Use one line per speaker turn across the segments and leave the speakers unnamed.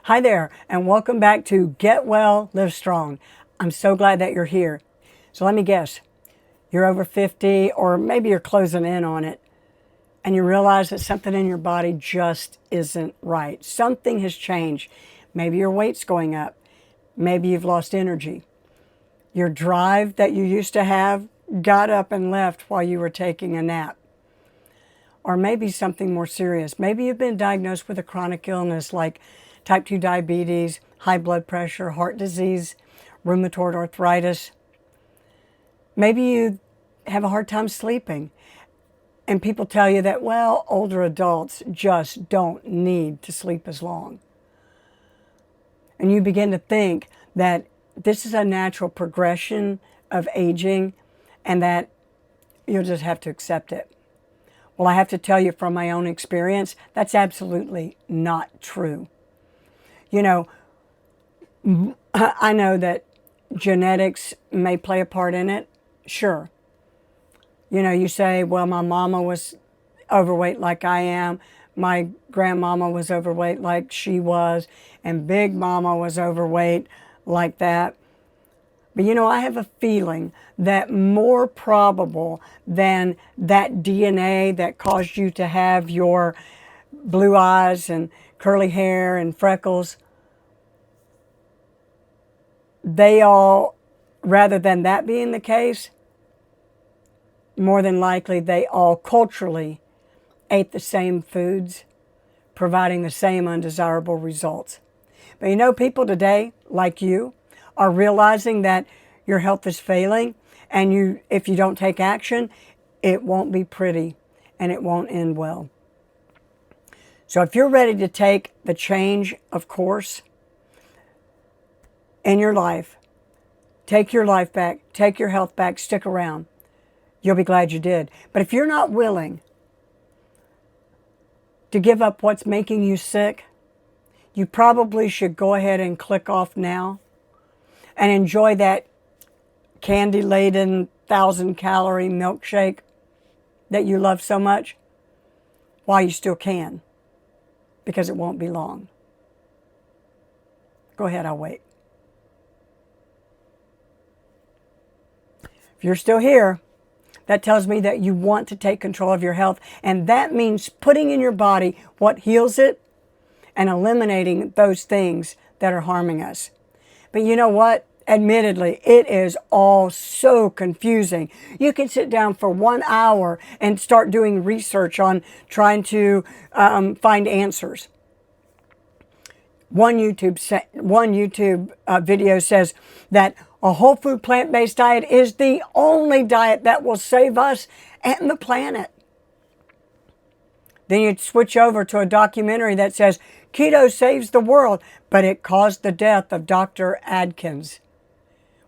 Hi there, and welcome back to Get Well, Live Strong. I'm so glad that you're here. So let me guess, you're over 50, or maybe you're closing in on it, and you realize that something in your body just isn't right. Something has changed. Maybe your weight's going up. Maybe you've lost energy. Your drive that you used to have got up and left while you were taking a nap. Or maybe something more serious. Maybe you've been diagnosed with a chronic illness like type 2 diabetes, high blood pressure, heart disease, rheumatoid arthritis. Maybe you have a hard time sleeping, and people tell you that, well, older adults just don't need to sleep as long. And you begin to think that this is a natural progression of aging and that you'll just have to accept it. Well, I have to tell you from my own experience, that's absolutely not true. You know, I know that genetics may play a part in it. Sure. You know, you say, well, my mama was overweight like I am. My grandmama was overweight like she was. And Big Mama was overweight like that. But you know, I have a feeling that more probable than that DNA that caused you to have your blue eyes and curly hair and freckles, they all, rather than that being the case, more than likely they all culturally ate the same foods, providing the same undesirable results. But you know, people today, like you, are realizing that your health is failing, and if you don't take action, it won't be pretty and it won't end well. So if you're ready to take the change of course in your life, take your life back, take your health back, stick around. You'll be glad you did. But if you're not willing to give up what's making you sick, you probably should go ahead and click off now and enjoy that candy-laden 1,000-calorie milkshake that you love so much while you still can, because it won't be long. Go ahead, I'll wait. If you're still here, that tells me that you want to take control of your health, and that means putting in your body what heals it and eliminating those things that are harming us. But you know what? Admittedly, it is all so confusing. You can sit down for 1 hour and start doing research on trying to find answers. One YouTube video says that a whole food plant-based diet is the only diet that will save us and the planet. Then you switch over to a documentary that says keto saves the world, but it caused the death of Dr. Adkins,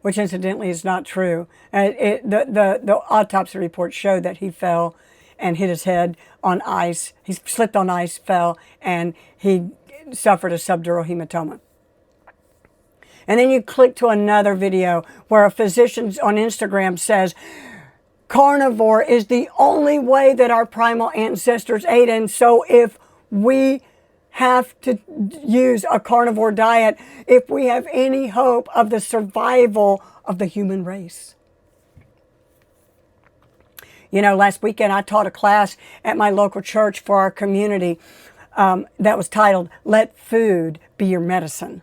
which incidentally is not true. The autopsy report showed that he fell and hit his head on ice. He slipped on ice, fell, and he suffered a subdural hematoma. And then you click to another video where a physician on Instagram says, carnivore is the only way that our primal ancestors ate, and so if we have to use a carnivore diet if we have any hope of the survival of the human race. You know, last weekend I taught a class at my local church for our community that was titled, Let Food Be Your Medicine.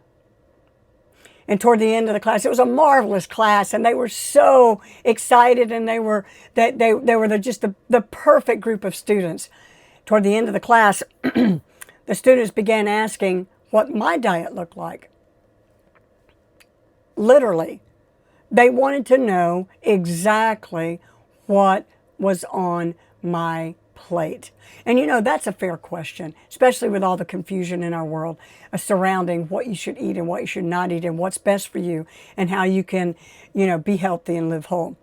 And toward the end of the class, it was a marvelous class, and they were so excited, and they were just the perfect group of students. Toward the end of the class, the students began asking what my diet looked like. Literally, they wanted to know exactly what was on my plate. And you know, that's a fair question, especially with all the confusion in our world surrounding what you should eat and what you should not eat and what's best for you and how you can, you know, be healthy and live whole.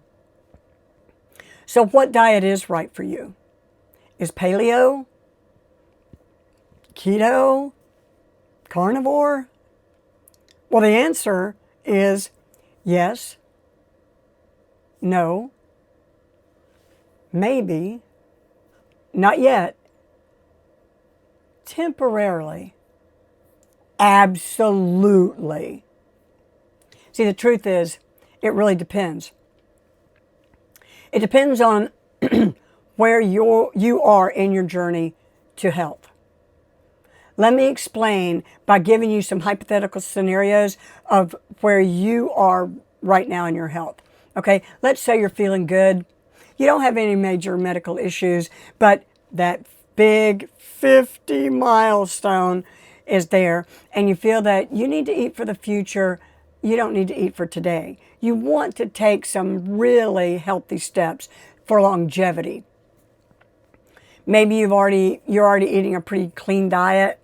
So what diet is right for you? Is paleo? Keto? Carnivore? Well, the answer is yes, no, maybe, not yet, temporarily, Absolutely. See, the truth is, it really depends. It depends on where you are in your journey to health. Let me explain by giving you some hypothetical scenarios of where you are right now in your health. Okay, let's say you're feeling good. You don't have any major medical issues, but that big 50 milestone is there, and you feel that you need to eat for the future. You don't need to eat for today. You want to take some really healthy steps for longevity. Maybe you're already eating a pretty clean diet.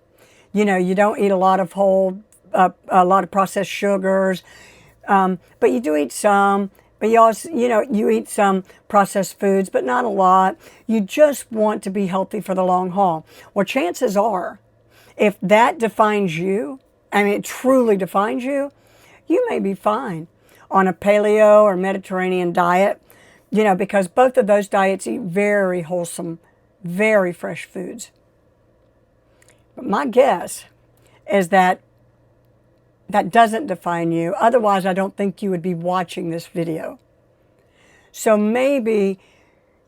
You know, you don't eat a lot of a lot of processed sugars, but you do eat some. But you also, you eat some processed foods, but not a lot. You just want to be healthy for the long haul. Well, chances are, if that defines you, and it truly defines you, you may be fine on a paleo or Mediterranean diet, because both of those diets eat very wholesome, very fresh foods. But my guess is that doesn't define you. Otherwise, I don't think you would be watching this video. So maybe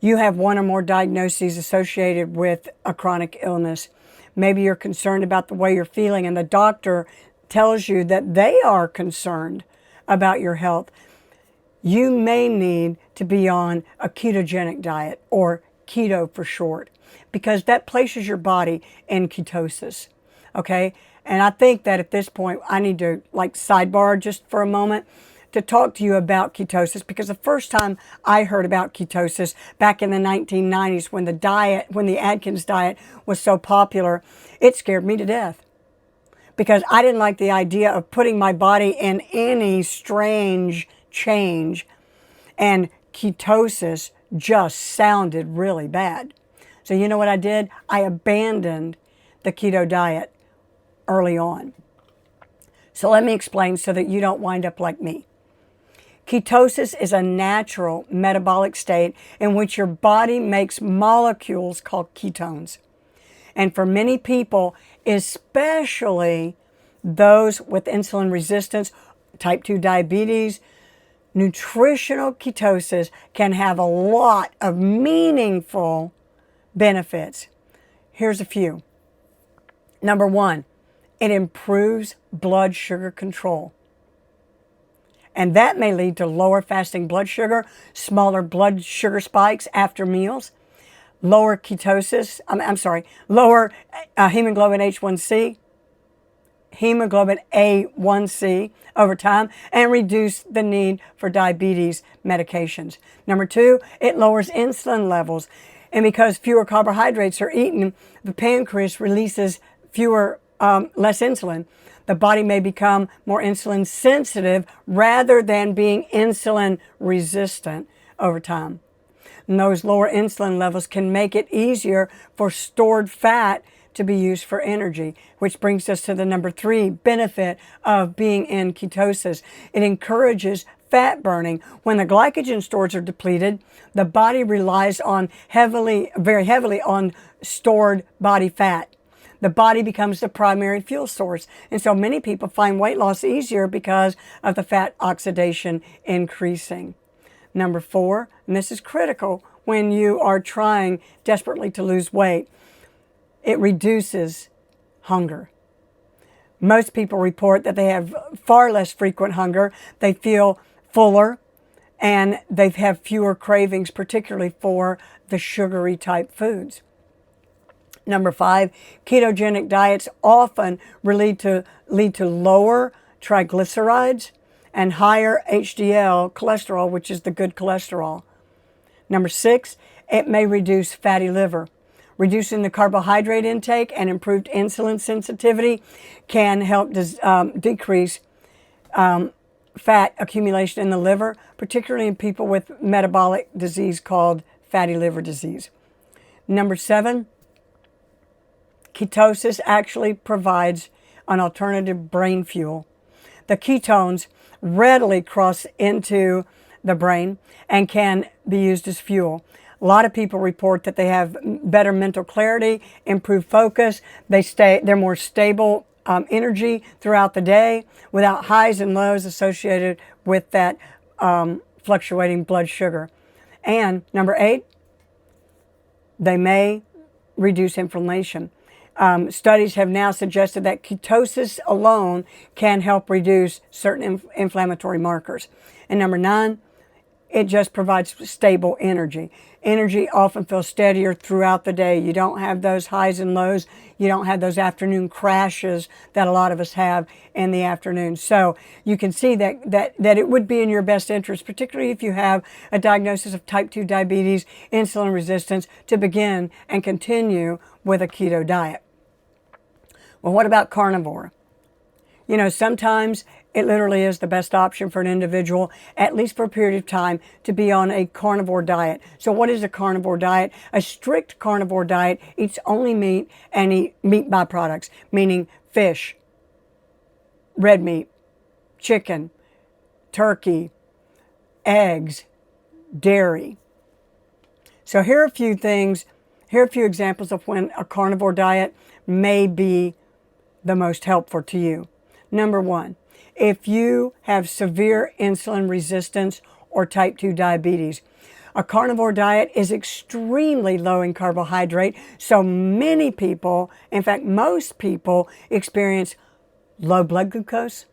you have one or more diagnoses associated with a chronic illness. Maybe you're concerned about the way you're feeling, and the doctor tells you that they are concerned about your health. You may need to be on a ketogenic diet, or keto for short, because that places your body in ketosis. Okay? And I think that at this point, I need to sidebar just for a moment to talk to you about ketosis, because the first time I heard about ketosis back in the 1990s when the Atkins diet was so popular, it scared me to death, because I didn't like the idea of putting my body in any strange change, and ketosis just sounded really bad. So you know what I did? I abandoned the keto diet early on. So let me explain so that you don't wind up like me. Ketosis is a natural metabolic state in which your body makes molecules called ketones. And for many people, especially those with insulin resistance, type 2 diabetes, nutritional ketosis can have a lot of meaningful benefits. Here's a few. Number one, it improves blood sugar control. And that may lead to lower fasting blood sugar, smaller blood sugar spikes after meals, lower ketosis, lower hemoglobin H1C, hemoglobin A1C over time, and reduce the need for diabetes medications. Number two, it lowers insulin levels. And because fewer carbohydrates are eaten, the pancreas releases less insulin. The body may become more insulin sensitive rather than being insulin resistant over time. And those lower insulin levels can make it easier for stored fat to be used for energy, which brings us to the number three benefit of being in ketosis. It encourages fat burning. When the glycogen stores are depleted, the body relies very heavily on stored body fat. The body becomes the primary fuel source. And so many people find weight loss easier because of the fat oxidation increasing. Number four, and this is critical when you are trying desperately to lose weight, it reduces hunger. Most people report that they have far less frequent hunger. They feel fuller, and they have fewer cravings, particularly for the sugary type foods. Number five, ketogenic diets often lead to lower triglycerides and higher HDL cholesterol, which is the good cholesterol. Number six, it may reduce fatty liver. Reducing the carbohydrate intake and improved insulin sensitivity can help decrease fat accumulation in the liver, particularly in people with metabolic disease called fatty liver disease. Number seven, ketosis actually provides an alternative brain fuel. The ketones readily cross into the brain and can be used as fuel. A lot of people report that they have better mental clarity, improved focus, they're more stable energy throughout the day without highs and lows associated with that fluctuating blood sugar. And number 8, they may reduce inflammation. Studies have now suggested that ketosis alone can help reduce certain inflammatory markers. And number 9, it just provides stable energy. Energy often feels steadier throughout the day. You don't have those highs and lows. You don't have those afternoon crashes that a lot of us have in the afternoon. So you can see that it would be in your best interest, particularly if you have a diagnosis of type 2 diabetes, insulin resistance, to begin and continue with a keto diet. Well, what about carnivore? You know, sometimes it literally is the best option for an individual, at least for a period of time, to be on a carnivore diet. So what is a carnivore diet? A strict carnivore diet eats only meat and eat meat byproducts, meaning fish, red meat, chicken, turkey, eggs, dairy. So here are a few things, here are a few examples of when a carnivore diet may be the most helpful to you. Number 1, if you have severe insulin resistance or type 2 diabetes, a carnivore diet is extremely low in carbohydrate. So many people, in fact, most people, experience low blood glucose,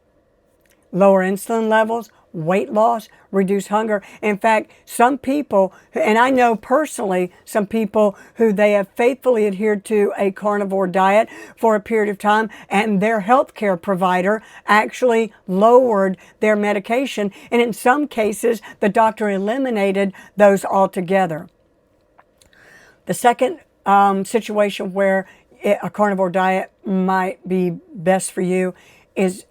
lower insulin levels, weight loss, reduced hunger. In fact, some people, and I know personally some people who they have faithfully adhered to a carnivore diet for a period of time, and their healthcare provider actually lowered their medication, and in some cases the doctor eliminated those altogether. The second situation where a carnivore diet might be best for you is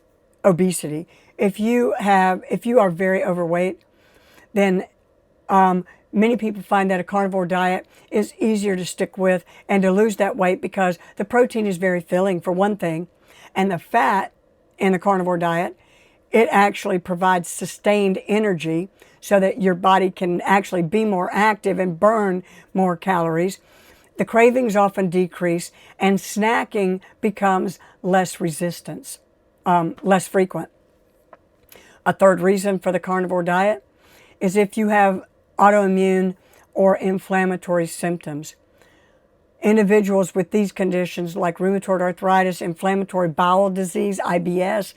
obesity. If you are very overweight, then many people find that a carnivore diet is easier to stick with and to lose that weight because the protein is very filling, for one thing, and the fat in the carnivore diet, it actually provides sustained energy so that your body can actually be more active and burn more calories. The cravings often decrease, and snacking becomes less frequent. A third reason for the carnivore diet is if you have autoimmune or inflammatory symptoms. Individuals with these conditions like rheumatoid arthritis, inflammatory bowel disease, IBS,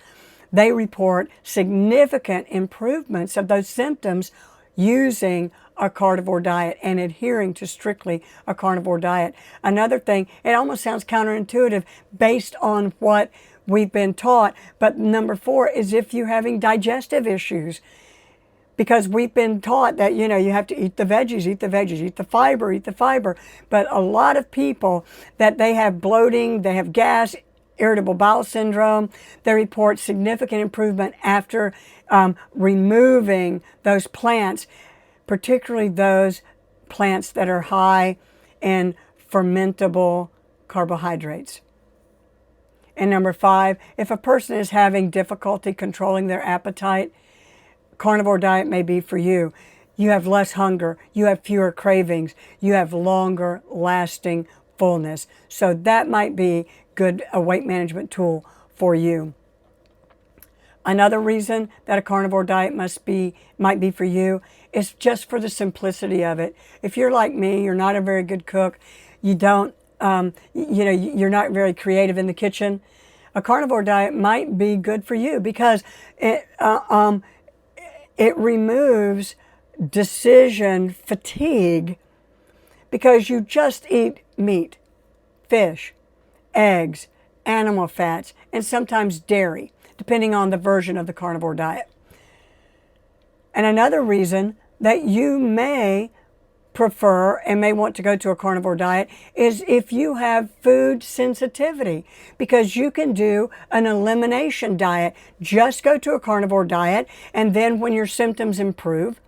they report significant improvements of those symptoms using a carnivore diet and adhering to strictly a carnivore diet. Another thing, it almost sounds counterintuitive based on what we've been taught, but number 4 is if you're having digestive issues, because we've been taught that, you have to eat the veggies, eat the fiber, but a lot of people that they have bloating, they have gas, irritable bowel syndrome, they report significant improvement after removing those plants, particularly those plants that are high in fermentable carbohydrates. And number 5, if a person is having difficulty controlling their appetite, carnivore diet may be for you. You have less hunger, you have fewer cravings, you have longer lasting fullness. So that might be a weight management tool for you. Another reason that a carnivore diet might be for you is just for the simplicity of it. If you're like me, you're not a very good cook, you don't you're not very creative in the kitchen, a carnivore diet might be good for you because it removes decision fatigue because you just eat meat, fish, eggs, animal fats, and sometimes dairy, depending on the version of the carnivore diet. And another reason that you may prefer and may want to go to a carnivore diet is if you have food sensitivity, because you can do an elimination diet. Just go to a carnivore diet, and then when your symptoms improve,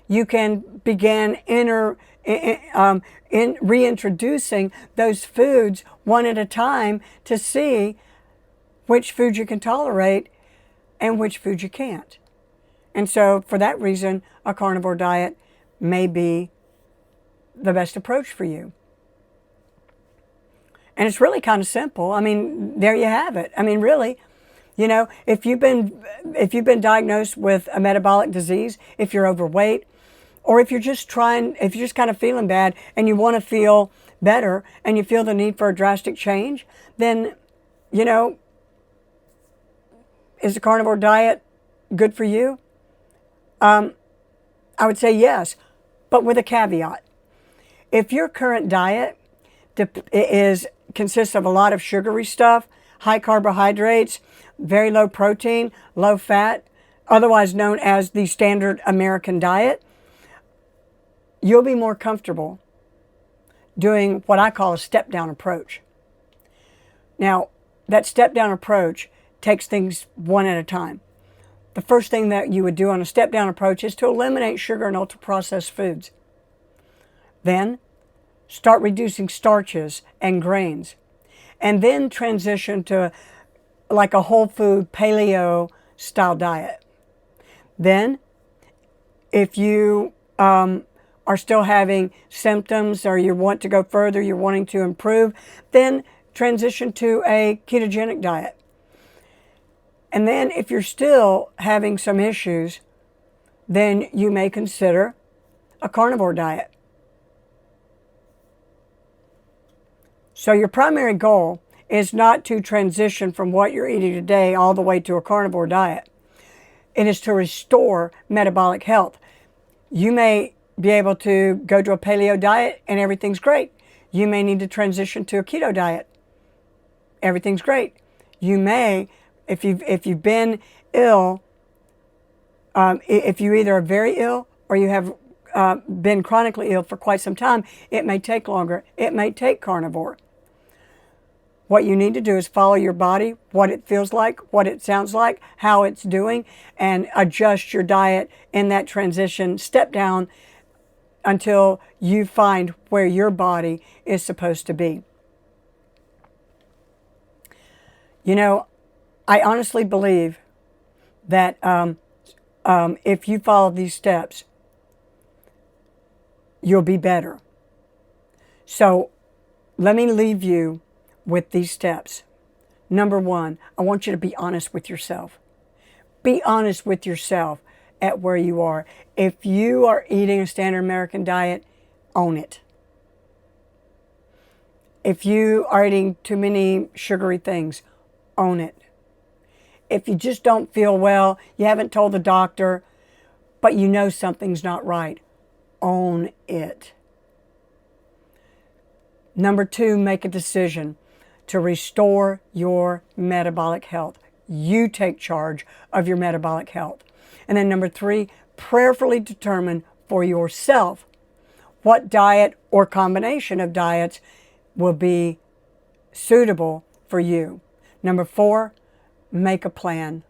you can begin reintroducing those foods one at a time to see which foods you can tolerate and which foods you can't. And so for that reason, a carnivore diet may be the best approach for you. And it's really kind of simple. I mean, there you have it. I mean, really, you know, if you've been diagnosed with a metabolic disease, if you're overweight, or if you're just kind of feeling bad and you want to feel better and you feel the need for a drastic change, then, you know, is the carnivore diet good for you? I would say yes, but with a caveat. If your current diet consists of a lot of sugary stuff, high carbohydrates, very low protein, low fat, otherwise known as the standard American diet, you'll be more comfortable doing what I call a step-down approach. Now, that step-down approach takes things one at a time. The first thing that you would do on a step-down approach is to eliminate sugar and ultra-processed foods. Then, start reducing starches and grains. And then transition to like a whole food paleo style diet. Then, if you are still having symptoms or you want to go further, you're wanting to improve, then transition to a ketogenic diet. And then if you're still having some issues, then you may consider a carnivore diet. So your primary goal is not to transition from what you're eating today all the way to a carnivore diet. It is to restore metabolic health. You may be able to go to a paleo diet and everything's great. You may need to transition to a keto diet. Everything's great. You may, if you've been ill, if you either are very ill or you have been chronically ill for quite some time, it may take longer. It may take carnivore. What you need to do is follow your body, what it feels like, what it sounds like, how it's doing, and adjust your diet in that transition, step down until you find where your body is supposed to be. You know, I honestly believe that if you follow these steps, you'll be better. So let me leave you with these steps. Number one, I want you to be honest with yourself. Be honest with yourself at where you are. If you are eating a standard American diet, own it. If you are eating too many sugary things, own it. If you just don't feel well, you haven't told the doctor, but you know something's not right, own it. Number two, make a decision to restore your metabolic health. You take charge of your metabolic health. And then number three, prayerfully determine for yourself what diet or combination of diets will be suitable for you. Number four, make a plan.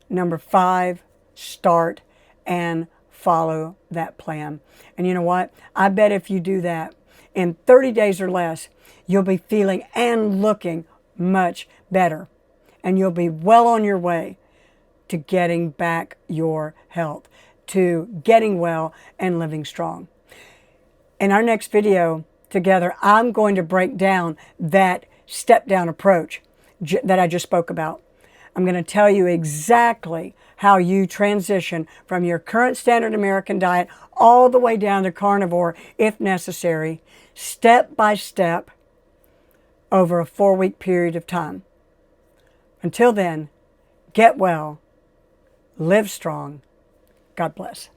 Number five, start and follow that plan. And you know what? I bet if you do that, in 30 days or less, you'll be feeling and looking much better. And you'll be well on your way to getting back your health, to getting well and living strong. In our next video together, I'm going to break down that step-down approach that I just spoke about. I'm going to tell you exactly how you transition from your current standard American diet all the way down to carnivore, if necessary, step by step over a 4-week period of time. Until then, get well, live strong. God bless.